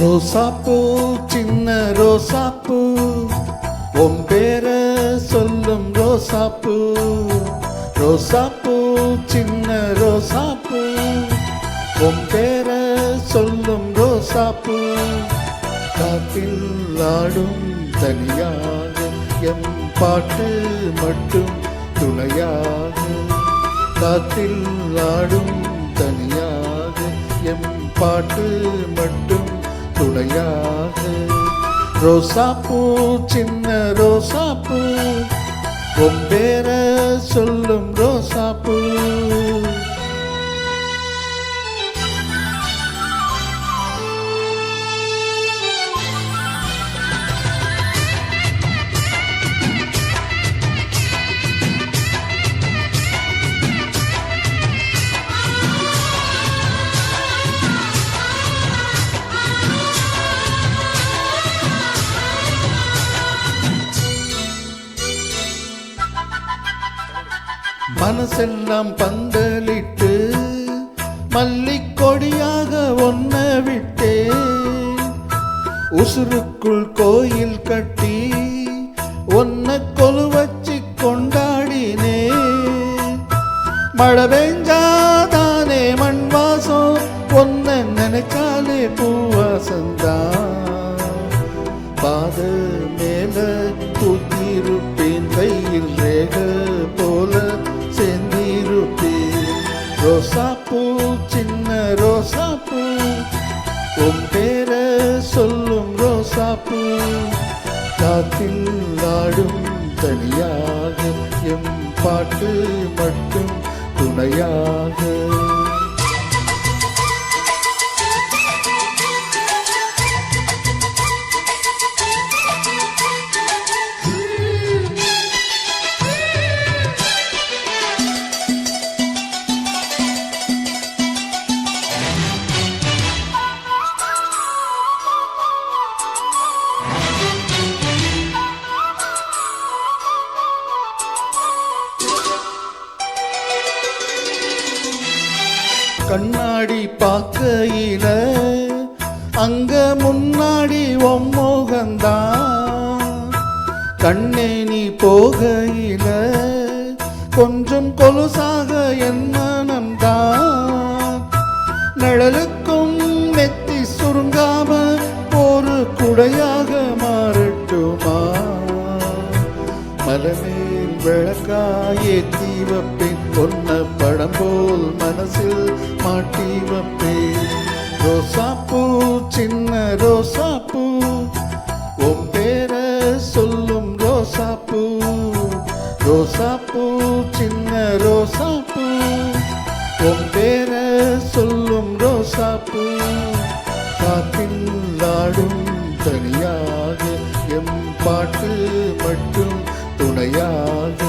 ரோசாப்பூ சின்ன ரோசாப்பூ உன் பேர சொல்லும் ரோசாப்பூ. ரோசாப்பூ சின்ன ரோசாப்பூ உன் பேர சொல்லும் ரோசாப்பூ. காத்தில் ஆடும் தனியாக எம் பாட்டு மட்டும் துணையாக. காத்தில் ஆடும் தனியாக எம் பாட்டு மட்டும் துணையாக. ரோசாப்பூ சின்ன ரோசாப்பூ உன் பேர சொல்லும் ரோசாப்பூ. மனசெல்லாம் பந்தலிட்டு மல்லிக்கொடியாக ஒன்ன விட்டே. உசுருக்குள் கோயில் கட்டி ஒன்ன கொலு வச்சு கொண்டாடினே. மழை பெஞ்சாதானே மண் வாசம், ஒன்ன நினைச்சாலே பூவாசந்தான். பாத மேல தூக்கிருப்பேன், கையில் ரேக போல சேர்ந்திருப்பேன். ரோசாப்பூ சின்ன ரோசாப்பூ உன் பேர சொல்லும் ரோசாப்பூ. காத்தில் ஆடும் தனியாக எம் பாட்டு மட்டும் துணையாக. கண்ணாடி பார்க்கையில அங்க முன்னாடி ஒம்மோகந்தான். கண்ணே நீ போகையில கொஞ்சம் கொலுசாக என் மனம்தான். நிழலுக்கும் நெத்தி சுருங்காம ஒரு குடையாக மாறட்டுமா. மலமேல் விளக்காயேத்தி வைப்பேன், பொன்ன படம் போல் மனசில் மாட்டி வைப்பேன். ரோசாப்பூ சின்ன ரோசாப்பூ உன் பேர சொல்லும் ரோசாப்பூ. ரோசாப்பூ சின்ன ரோசாப்பூ உன் பேர சொல்லும் ரோசாப்பூ. காத்தில் ஆடும் தனியாக எம் பாட்டு மட்டும் துணையாக.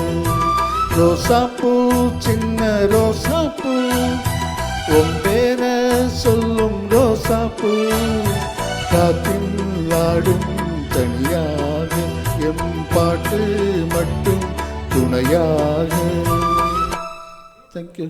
ரோசாப்பூ சின்ன ரோசாப்பூ உன் பேர சொல்லும் ரோசாப்பூ. காத்தில் ஆடும் தனியாக எம் பாட்டு மட்டும் துணையாக. தேங்க்யூ.